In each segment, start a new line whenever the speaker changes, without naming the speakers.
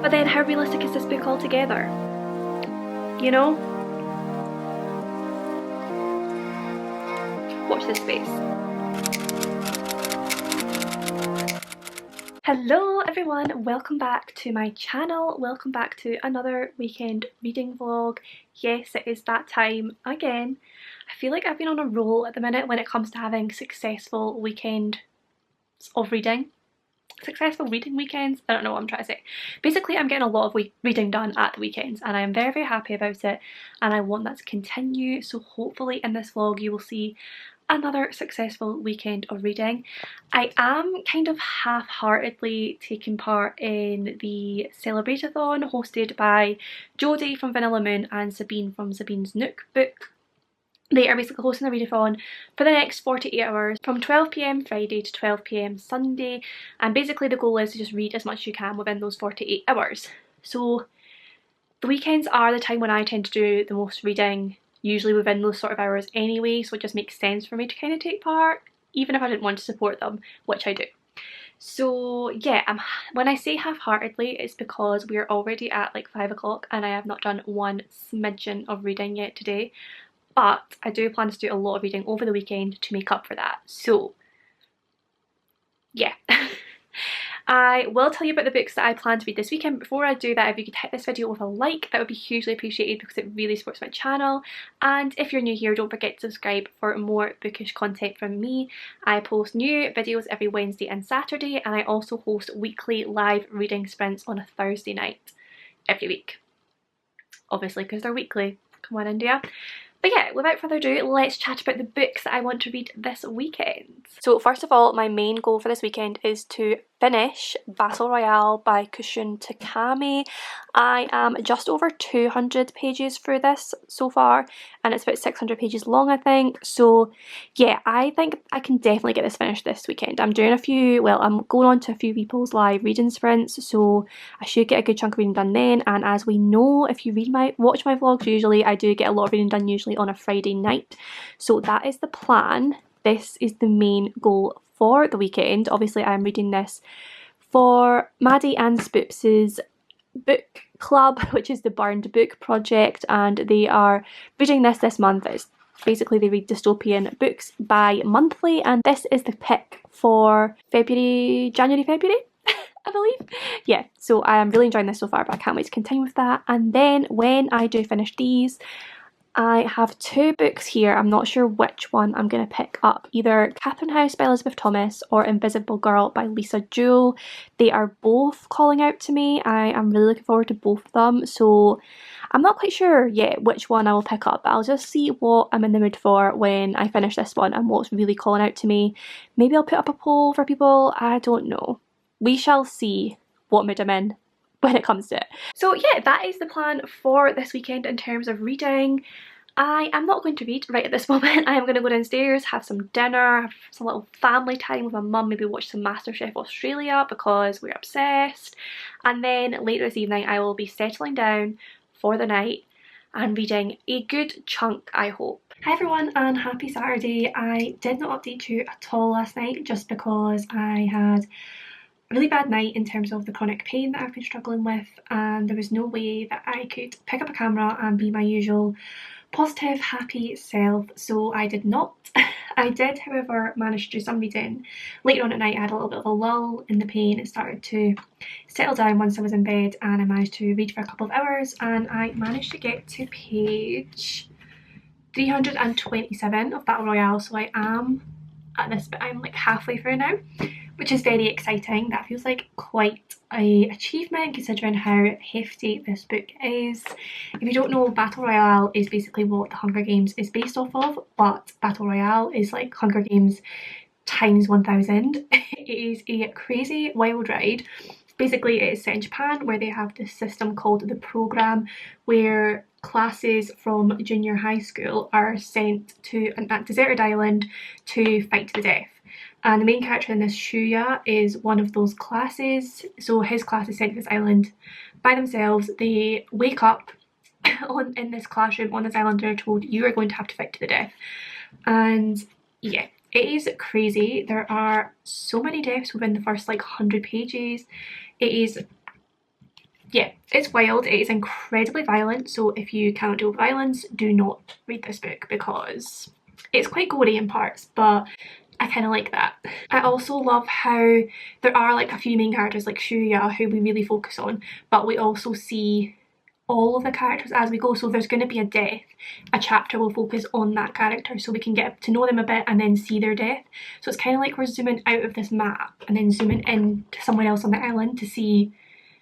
But then how realistic is this book altogether? You know? Watch this space. Hello everyone, welcome back to my channel, welcome back to another weekend reading vlog. Yes, it is that time again. I feel like I've been on a roll at the minute when it comes to having successful weekends of reading. Successful reading weekends? I don't know what I'm trying to say. Basically, I'm getting a lot of reading done at the weekends and I am very, very happy about it and I want that to continue. So hopefully in this vlog you will see another successful weekend of reading. I am kind of half-heartedly taking part in the Celebratathon hosted by Jodie from Vanilla Moon and Sabine from Sabine's Nook book. They are basically hosting a readathon for the next 48 hours from 12 PM Friday to 12 PM Sunday, and basically the goal is to just read as much as you can within those 48 hours. So the weekends are the time when I tend to do the most reading, usually within those sort of hours anyway, so it just makes sense for me to kind of take part, even if I didn't want to support them, which I do. So yeah, when I say half-heartedly, it's because we're already at like 5 o'clock and I have not done one smidgen of reading yet today. But I do plan to do a lot of reading over the weekend to make up for that. So yeah. I will tell you about the books that I plan to read this weekend. Before I do that, if you could hit this video with a like, that would be hugely appreciated because it really supports my channel. And if you're new here, don't forget to subscribe for more bookish content from me. I post new videos every Wednesday and Saturday, and I also host weekly live reading sprints on a Thursday night every week. Obviously, because they're weekly. Come on, India. But yeah, without further ado, let's chat about the books that I want to read this weekend. So first of all, my main goal for this weekend is to finish Battle Royale by Kushin Takami. I am just over 200 pages through this so far, and it's about 600 pages long, I think. So yeah, I think I can definitely get this finished this weekend. I'm doing I'm going on to a few people's live reading sprints, so I should get a good chunk of reading done then. And as we know, if you watch my vlogs, usually I do get a lot of reading done usually on a Friday night. So that is the plan. This is the main goal for the weekend. Obviously I am reading this for Maddie and Spoops' book club, which is the Burned Book Project, and they are reading this month. It's basically they read dystopian books bi-monthly, and this is the pick for January, February. I believe. Yeah, so I am really enjoying this so far, but I can't wait to continue with that. And then when I do finish these, I have two books here. I'm not sure which one I'm going to pick up. Either Catherine House by Elizabeth Thomas or Invisible Girl by Lisa Jewell. They are both calling out to me. I am really looking forward to both of them. So I'm not quite sure yet which one I will pick up. But I'll just see what I'm in the mood for when I finish this one and what's really calling out to me. Maybe I'll put up a poll for people. I don't know. We shall see what mood I'm in when it comes to it. So yeah, that is the plan for this weekend in terms of reading. I am not going to read right at this moment. I am going to go downstairs, have some dinner, have some little family time with my mum, maybe watch some MasterChef Australia because we're obsessed. And then later this evening I will be settling down for the night and reading a good chunk, I hope. Hi everyone and happy Saturday. I did not update you at all last night just because I had a really bad night in terms of the chronic pain that I've been struggling with, and there was no way that I could pick up a camera and be my usual positive, happy self, so I did not. I did, however, manage to do some reading. Later on at night I had a little bit of a lull in the pain. It started to settle down once I was in bed and I managed to read for a couple of hours, and I managed to get to page 327 of Battle Royale, so I am at this bit. I'm like halfway through now, which is very exciting. That feels like quite an achievement considering how hefty this book is. If you don't know, Battle Royale is basically what the Hunger Games is based off of, but Battle Royale is like Hunger Games times 1000. It is a crazy wild ride. Basically it is set in Japan where they have this system called the program where classes from junior high school are sent to a deserted island to fight to the death. And the main character in this, Shuya, is one of those classes. So his class is sent to this island by themselves. They wake up in this classroom on this island and are told you are going to have to fight to the death. And yeah, it is crazy. There are so many deaths within the first like 100 pages. It is yeah, it's wild. It is incredibly violent, so if you can't deal with violence, do not read this book because it's quite gory in parts, but I kind of like that. I also love how there are like a few main characters like Shuya who we really focus on, but we also see all of the characters as we go. So there's going to be a death, a chapter will focus on that character so we can get to know them a bit and then see their death. So it's kind of like we're zooming out of this map and then zooming in to someone else on the island to see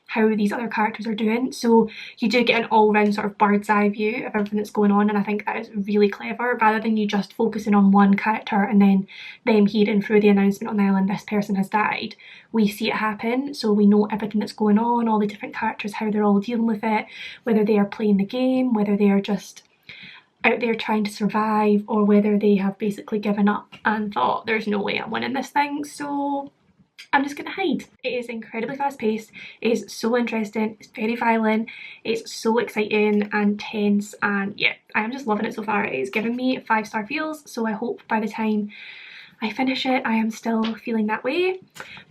how these other characters are doing. So you do get an all-round sort of bird's eye view of everything that's going on, and I think that is really clever, rather than you just focusing on one character and then them hearing through the announcement on the island this person has died. We see it happen, so we know everything that's going on, all the different characters, how they're all dealing with it, whether they are playing the game, whether they are just out there trying to survive, or whether they have basically given up and thought there's no way I'm winning this thing, so I'm just gonna hide. It is incredibly fast paced, it is so interesting, it's very violent, it's so exciting and tense, and yeah, I am just loving it so far. It is giving me 5-star feels, so I hope by the time I finish it I am still feeling that way.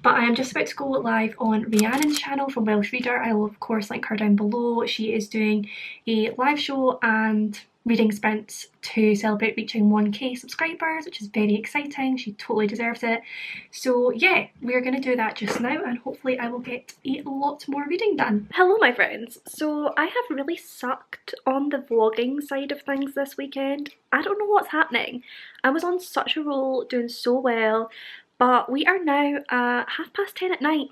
But I am just about to go live on Rhiannon's channel from Welsh Reader. I will of course link her down below. She is doing a live show and reading sprints to celebrate reaching 1k subscribers, which is very exciting. She totally deserves it. So yeah, we're going to do that just now and hopefully I will get a lot more reading done. Hello my friends. So I have really sucked on the vlogging side of things this weekend. I don't know what's happening. I was on such a roll, doing so well, but we are now at 10:30 at night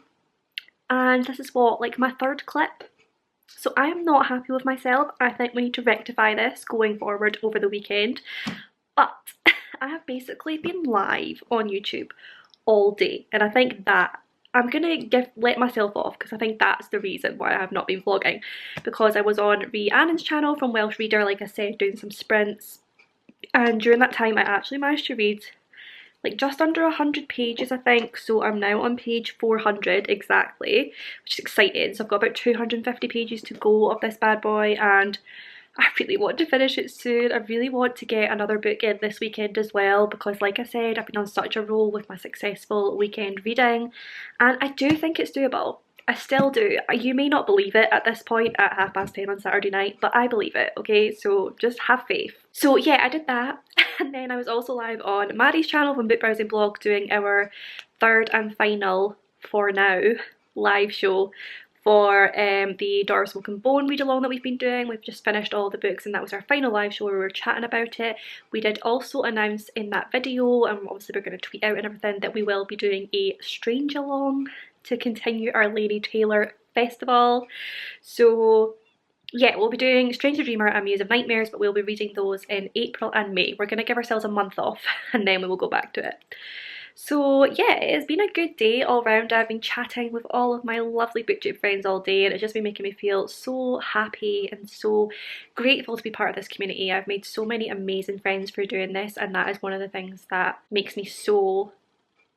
and this is what, like my third clip. So I am not happy with myself. I think we need to rectify this going forward over the weekend. But I have basically been live on YouTube all day, and I think that I'm gonna let myself off because I think that's the reason why I have not been vlogging, because I was on Rhiannon's channel from Welsh Reader, like I said, doing some sprints, and during that time I actually managed to read like just under 100 pages I think, so I'm now on page 400 exactly, which is exciting. So I've got about 250 pages to go of this bad boy and I really want to finish it soon. I really want to get another book in this weekend as well because like I said, I've been on such a roll with my successful weekend reading and I do think it's doable. I still do. You may not believe it at this point at 10:30 on Saturday night, but I believe it, okay? So just have faith. So yeah, I did that. And then I was also live on Maddie's channel from Book Browsing Blog doing our third and final, for now, live show for the Daughter of Smoke and Bone read along that we've been doing. We've just finished all the books and that was our final live show where we were chatting about it. We did also announce in that video, and obviously we're going to tweet out and everything, that we will be doing a Strange Along to continue our Lady Taylor festival. So yeah, we'll be doing Stranger Dreamer and Muse of Nightmares, but we'll be reading those in April and May. We're going to give ourselves a month off and then we will go back to it. So yeah, it has been a good day all round. I've been chatting with all of my lovely booktube friends all day and it's just been making me feel so happy and so grateful to be part of this community. I've made so many amazing friends for doing this and that is one of the things that makes me so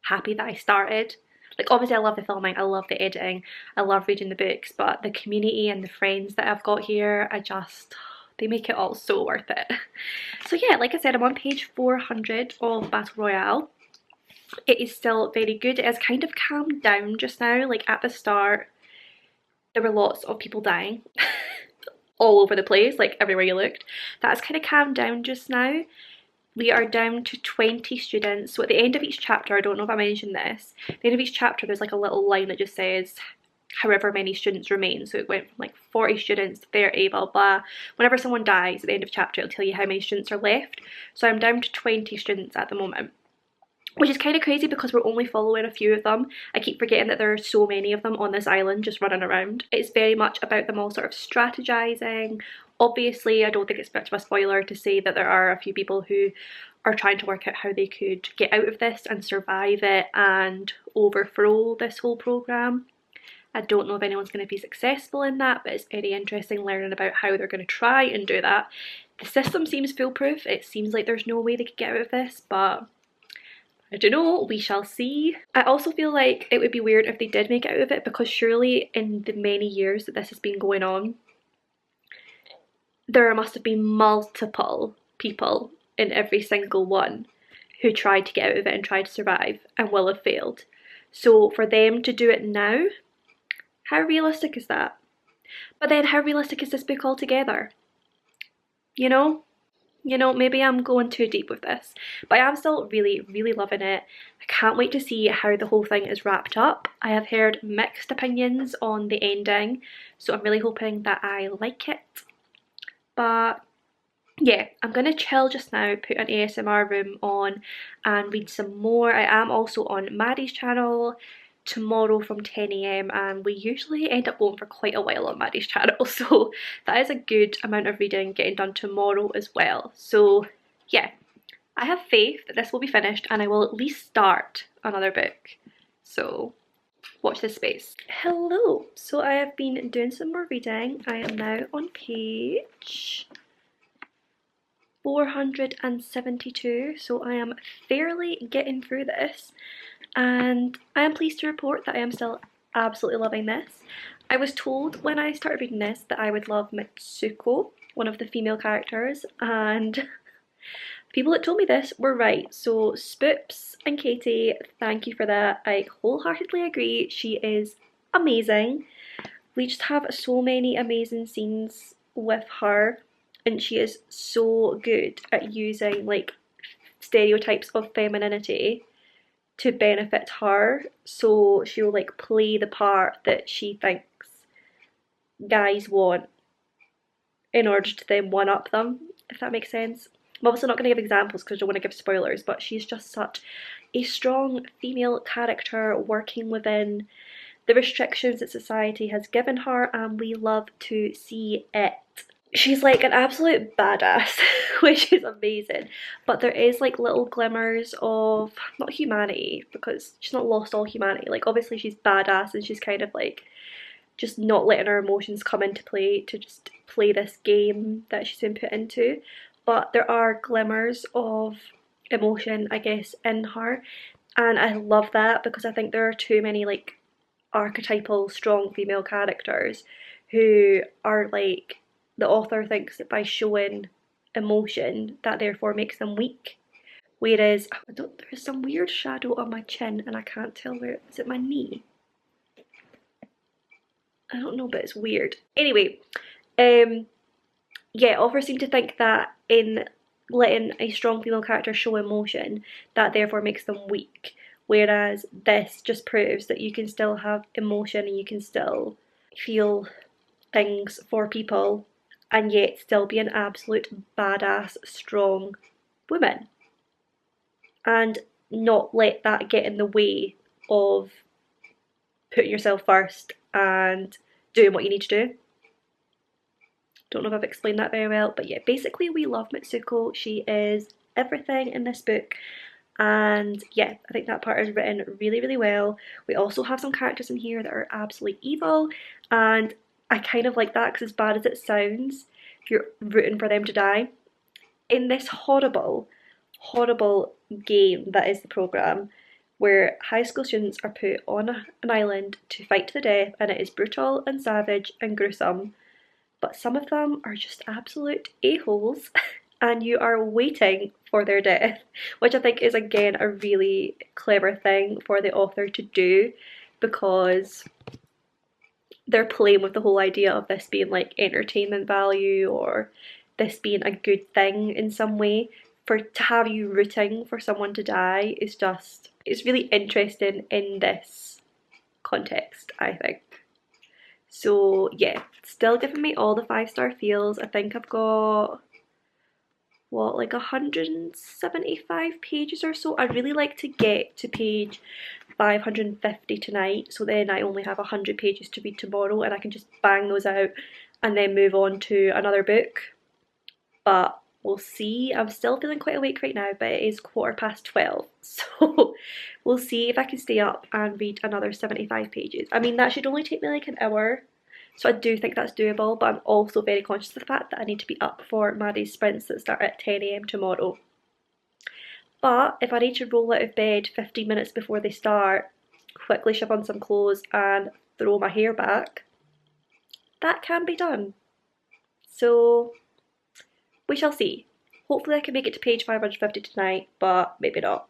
happy that I started. Like obviously I love the filming, I love the editing, I love reading the books, but the community and the friends that I've got here, they make it all so worth it. So yeah, like I said, I'm on page 400 of Battle Royale. It is still very good. It has kind of calmed down just now. Like at the start, there were lots of people dying all over the place, like everywhere you looked. That has kind of calmed down just now. We are down to 20 students. So at the end of each chapter, I don't know if I mentioned this, at the end of each chapter there's like a little line that just says however many students remain. So it went from like 40 students to 30, blah blah. Whenever someone dies at the end of chapter, it'll tell you how many students are left. So I'm down to 20 students at the moment, which is kind of crazy because we're only following a few of them. I keep forgetting that there are so many of them on this island just running around. It's very much about them all sort of strategizing. Obviously, I don't think it's much of a spoiler to say that there are a few people who are trying to work out how they could get out of this and survive it and overthrow this whole program. I don't know if anyone's going to be successful in that, but it's very interesting learning about how they're going to try and do that. The system seems foolproof. It seems like there's no way they could get out of this, but I don't know, we shall see. I also feel like it would be weird if they did make it out of it because surely in the many years that this has been going on, there must have been multiple people in every single one who tried to get out of it and tried to survive and will have failed. So for them to do it now, how realistic is that? But then how realistic is this book altogether? You know? Maybe I'm going too deep with this, but I am still really, really loving it. I can't wait to see how the whole thing is wrapped up. I have heard mixed opinions on the ending, so I'm really hoping that I like it. But yeah, I'm gonna chill just now, put an ASMR room on and read some more. I am also on Maddie's channel tomorrow from 10 AM and we usually end up going for quite a while on Maddie's channel, so that is a good amount of reading getting done tomorrow as well. So yeah, I have faith that this will be finished and I will at least start another book. So watch this space. Hello! So I have been doing some more reading. I am now on page 472, so I am fairly getting through this and I am pleased to report that I am still absolutely loving this. I was told when I started reading this that I would love Mitsuko, one of the female characters, and people that told me this were right. So Spoops and Katie, thank you for that. I wholeheartedly agree. She is amazing. We just have so many amazing scenes with her and she is so good at using like stereotypes of femininity to benefit her. So she'll like play the part that she thinks guys want in order to then one up them, if that makes sense. I'm obviously not going to give examples because I don't want to give spoilers, but she's just such a strong female character working within the restrictions that society has given her, and we love to see it. She's like an absolute badass, which is amazing, but there is like little glimmers of, not humanity, because she's not lost all humanity. Like obviously she's badass and she's kind of like just not letting her emotions come into play to just play this game that she's been put into, but there are glimmers of emotion, I guess, in her, and I love that because I think there are too many like archetypal strong female characters who are like, the author thinks that by showing emotion that therefore makes them weak. Whereas there's some weird shadow on my chin and I can't tell where, is it my knee? I don't know, but it's weird. Anyway, yeah, authors seem to think that in letting a strong female character show emotion, that therefore makes them weak. Whereas this just proves that you can still have emotion and you can still feel things for people and yet still be an absolute badass, strong woman. And not let that get in the way of putting yourself first and doing what you need to do. Don't know if I've explained that very well, but yeah, basically we love Mitsuko. She is everything in this book. And yeah, I think that part is written really, really well. We also have some characters in here that are absolutely evil, and I kind of like that because as bad as it sounds, you're rooting for them to die. In this horrible, horrible game that is the programme, where high school students are put on an island to fight to the death, and it is brutal and savage and gruesome, but some of them are just absolute a-holes and you are waiting for their death, which I think is again a really clever thing for the author to do, because they're playing with the whole idea of this being like entertainment value or this being a good thing in some way. For to have you rooting for someone to die is just, it's really interesting in this context, I think. So yeah, still giving me all the 5-star feels. I think I've got, what, like 175 pages or so. I'd really like to get to page 550 tonight, so then I only have 100 pages to read tomorrow and I can just bang those out and then move on to another book. But we'll see. I'm still feeling quite awake right now, but it is 12:15, so we'll see if I can stay up and read another 75 pages. I mean, that should only take me like an hour, so I do think that's doable, but I'm also very conscious of the fact that I need to be up for Maddie's sprints that start at 10 AM tomorrow. But if I need to roll out of bed 15 minutes before they start, quickly shove on some clothes and throw my hair back, that can be done. So we shall see. Hopefully I can make it to page 550 tonight, but maybe not.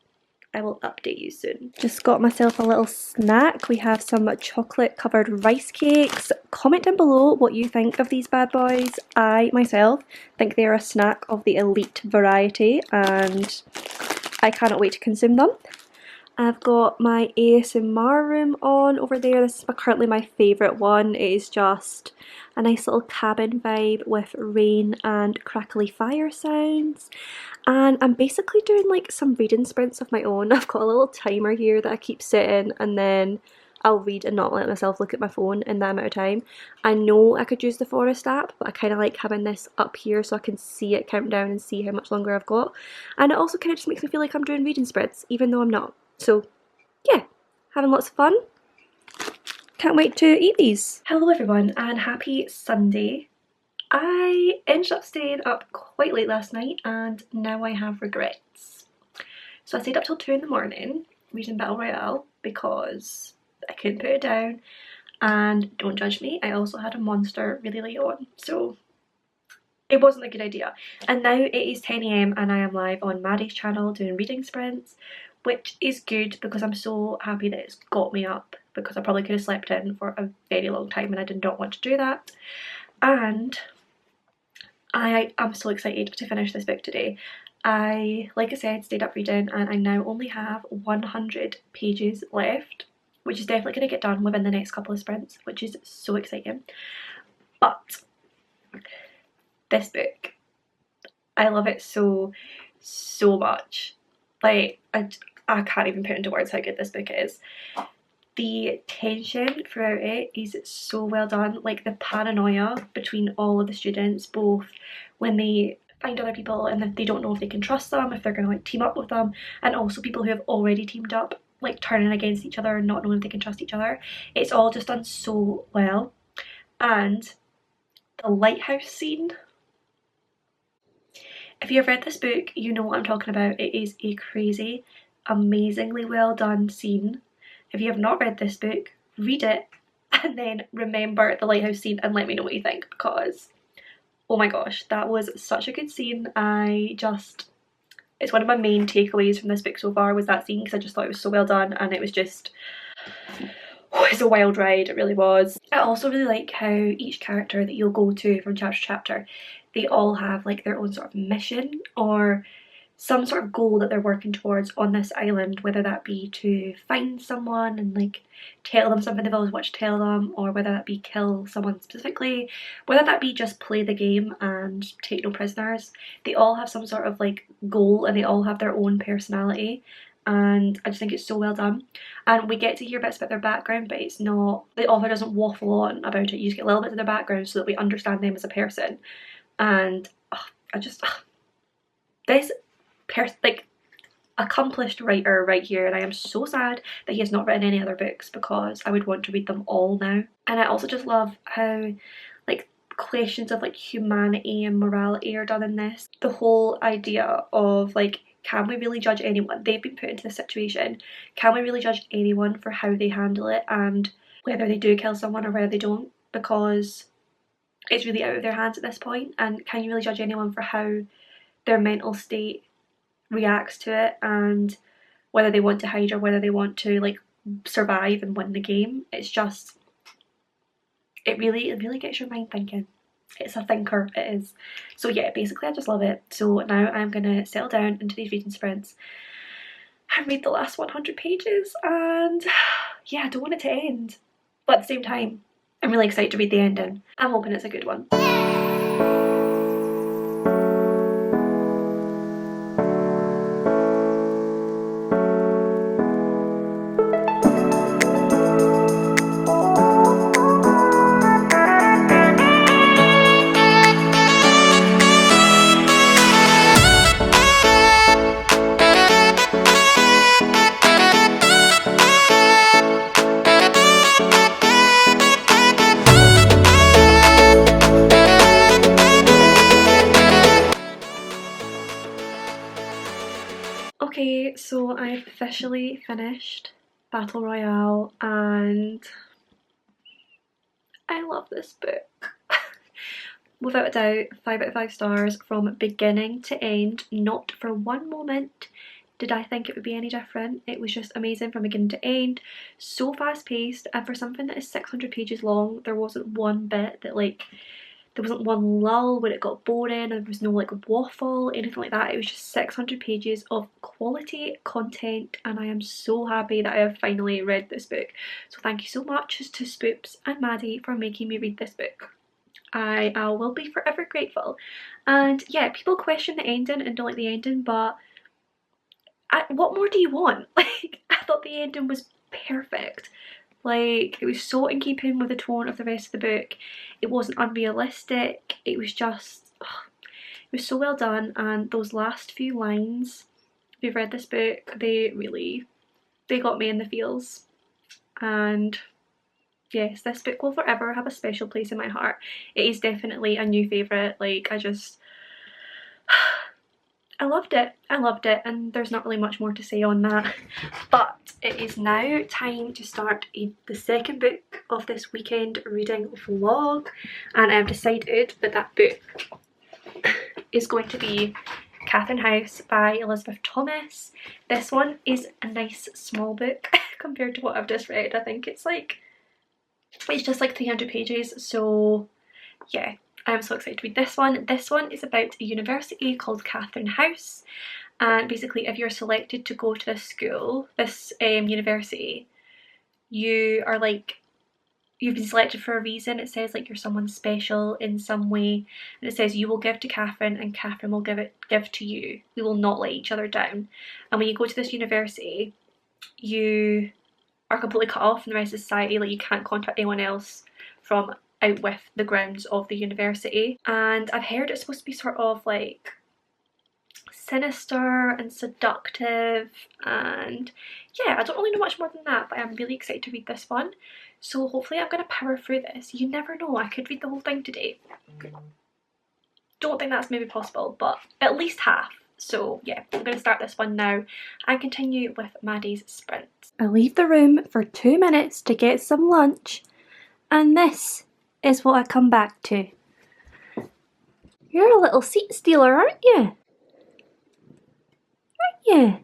I will update you soon. Just got myself a little snack. We have some chocolate covered rice cakes. Comment down below what you think of these bad boys. I myself think they are a snack of the elite variety and I cannot wait to consume them. I've got my ASMR room on over there. This is currently my favourite one. It is just a nice little cabin vibe with rain and crackly fire sounds. And I'm basically doing like some reading sprints of my own. I've got a little timer here that I keep setting and then I'll read and not let myself look at my phone in that amount of time. I know I could use the Forest app, but I kind of like having this up here so I can see it count down and see how much longer I've got. And it also kind of just makes me feel like I'm doing reading sprints, even though I'm not. So yeah, having lots of fun. Can't wait to eat these. Hello everyone and happy Sunday. I ended up staying up quite late last night and now I have regrets. So I stayed up till 2 in the morning reading Battle Royale because I couldn't put it down, and don't judge me, I also had a monster really late on, so it wasn't a good idea. And now it is 10 AM and I am live on Maddie's channel doing reading sprints, which is good because I'm so happy that it's got me up, because I probably could have slept in for a very long time and I did not want to do that. And I am so excited to finish this book today. Like I said, stayed up reading and I now only have 100 pages left, which is definitely going to get done within the next couple of sprints, which is so exciting. But this book, I love it so much. Like, I can't even put into words how good this book is. The tension throughout it is so well done, like the paranoia between all of the students, both when they find other people and they don't know if they can trust them, if they're going to like team up with them, and also people who have already teamed up like turning against each other and not knowing if they can trust each other. It's all just done so well. And the lighthouse scene, if you have read this book you know what I'm talking about. It is a crazy, amazingly well done scene. If you have not read this book, read it and then remember the lighthouse scene and let me know what you think, because oh my gosh, that was such a good scene. It's one of my main takeaways from this book so far was that scene, because I just thought it was so well done and it was just, oh, it's a wild ride, it really was. I also really like how each character that you'll go to from chapter to chapter, they all have like their own sort of mission or some sort of goal that they're working towards on this island, whether that be to find someone and like tell them something they've always wanted to tell them, or whether that be kill someone specifically, whether that be just play the game and take no prisoners. They all have some sort of like goal and they all have their own personality, and I just think it's so well done. And we get to hear bits about their background, but it's not, the author doesn't waffle on about it. You just get little bits of their background so that we understand them as a person. And this like accomplished writer right here, and I am so sad that he has not written any other books because I would want to read them all now. And I also just love how like questions of like humanity and morality are done in this. The whole idea of like, can we really judge anyone? They've been put into this situation. Can we really judge anyone for how they handle it and whether they do kill someone or whether they don't? Because it's really out of their hands at this point. And can you really judge anyone for how their mental state reacts to it and whether they want to hide or whether they want to like survive and win the game? It's just, it really gets your mind thinking. It's a thinker, it is. So yeah, basically I just love it. So now I'm gonna settle down into these reading sprints and read the last 100 pages, and yeah, I don't want it to end, but at the same time I'm really excited to read the ending. I'm hoping it's a good one. Okay, so I've officially finished Battle Royale and I love this book. Without a doubt, 5 out of 5 stars from beginning to end. Not for one moment did I think it would be any different. It was just amazing from beginning to end, so fast paced, and for something that is 600 pages long, there wasn't one bit that like, there wasn't one lull where it got boring, there was no like waffle, anything like that. It was just 600 pages of quality content, and I am so happy that I have finally read this book. So thank you so much to Spoops and Maddie for making me read this book. I will be forever grateful. And yeah, people question the ending and don't like the ending, but what more do you want? Like, I thought the ending was perfect. Like, it was so in keeping with the tone of the rest of the book. It wasn't unrealistic. It was just, it was so well done. And those last few lines, if you've read this book, they got me in the feels. And yes, this book will forever have a special place in my heart. It is definitely a new favourite. Like, I loved it. I loved it, and there's not really much more to say on that. But it is now time to start the second book of this weekend reading vlog, and I've decided that that book is going to be Catherine House by Elizabeth Thomas. This one is a nice small book compared to what I've just read. I think it's just like 300 pages, so yeah. I'm so excited to read this one. This one is about a university called Catherine House, and basically if you're selected to go to this school, this university, you are like, you've been selected for a reason. It says like you're someone special in some way, and it says you will give to Catherine and Catherine will give to you. We will not let each other down. And when you go to this university, you are completely cut off from the rest of society. Like, you can't contact anyone else from out with the grounds of the university. And I've heard it's supposed to be sort of like sinister and seductive, and yeah, I don't really know much more than that, but I'm really excited to read this one. So hopefully I'm going to power through this. You never know, I could read the whole thing today. Don't think that's maybe possible, but at least half. So yeah, I'm going to start this one now and continue with Maddie's sprint. I leave the room for 2 minutes to get some lunch, and this is what I come back to. You're a little seat stealer, aren't you? Aren't you?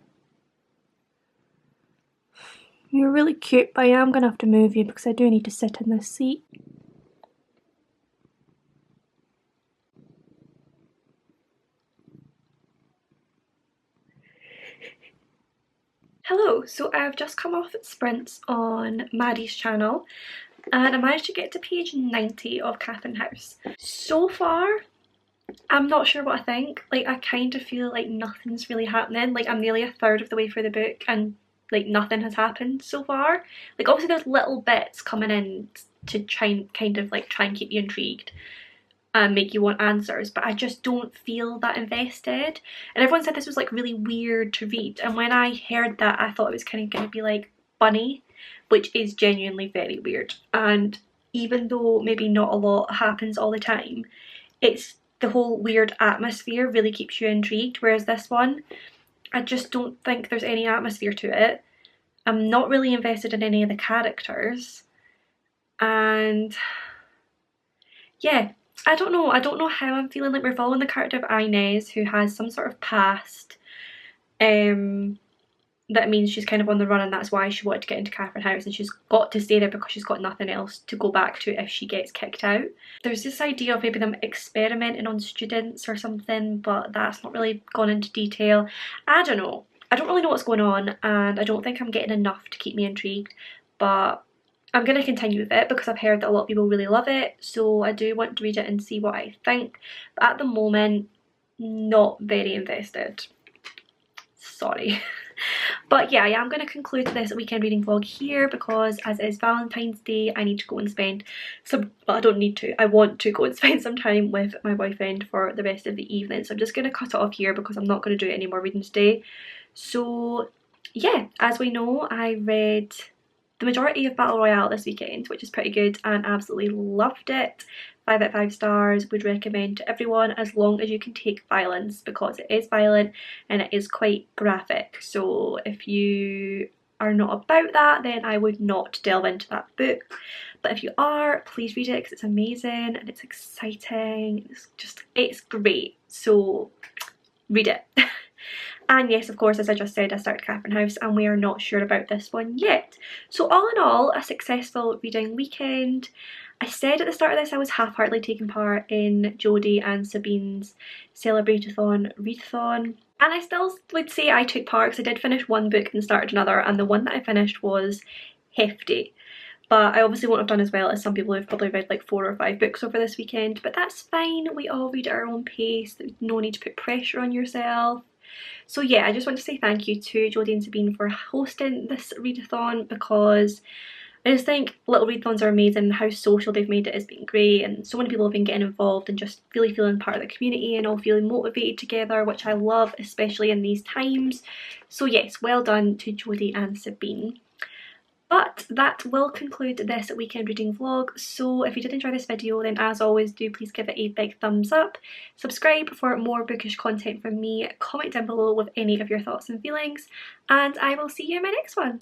You're really cute, but I am going to have to move you because I do need to sit in this seat. Hello, so I've just come off sprints on Maddie's channel, and I managed to get to page 90 of Catherine House. So far, I'm not sure what I think. Like, I kind of feel like nothing's really happening. Like, I'm nearly a third of the way through the book and like nothing has happened so far. Like, obviously there's little bits coming in to try and keep you intrigued and make you want answers, but I just don't feel that invested. And everyone said this was like really weird to read, and when I heard that, I thought it was kind of going to be like funny, which is genuinely very weird. And even though maybe not a lot happens all the time, it's the whole weird atmosphere really keeps you intrigued, whereas this one, I just don't think there's any atmosphere to it. I'm not really invested in any of the characters, and yeah, I don't know how I'm feeling. Like, we're following the character of Inez, who has some sort of past that means she's kind of on the run, and that's why she wanted to get into Catherine House, and she's got to stay there because she's got nothing else to go back to if she gets kicked out. There's this idea of maybe them experimenting on students or something, but that's not really gone into detail. I don't know. I don't really know what's going on, and I don't think I'm getting enough to keep me intrigued, but I'm going to continue with it because I've heard that a lot of people really love it, so I do want to read it and see what I think. But at the moment, not very invested. Sorry. But yeah, I am going to conclude this weekend reading vlog here because as it is Valentine's Day, I need to go and spend some, well, I don't need to, I want to go and spend some time with my boyfriend for the rest of the evening. So I'm just going to cut it off here because I'm not going to do any more reading today. So yeah, as we know, I read the majority of Battle Royale this weekend, which is pretty good, and absolutely loved it. 5 out of 5 stars, would recommend to everyone as long as you can take violence, because it is violent and it is quite graphic. So if you are not about that, then I would not delve into that book. But if you are, please read it because it's amazing and it's exciting. It's great. So read it. And yes, of course, as I just said, I started Catherine House and we are not sure about this one yet. So all in all, a successful reading weekend. I said at the start of this I was half-heartedly taking part in Jodie and Sabine's Celebratathon readathon. And I still would say I took part because I did finish one book and started another, and the one that I finished was hefty. But I obviously won't have done as well as some people who've probably read like 4 or 5 books over this weekend, but that's fine. We all read at our own pace. There's no need to put pressure on yourself. So yeah, I just want to say thank you to Jodie and Sabine for hosting this readathon, because I just think little readathons are amazing. How social they've made it has been great, and so many people have been getting involved and just really feeling part of the community and all feeling motivated together, which I love, especially in these times. So yes, well done to Jodie and Sabine. But that will conclude this weekend reading vlog. So if you did enjoy this video, then as always, do please give it a big thumbs up. Subscribe for more bookish content from me. Comment down below with any of your thoughts and feelings. And I will see you in my next one.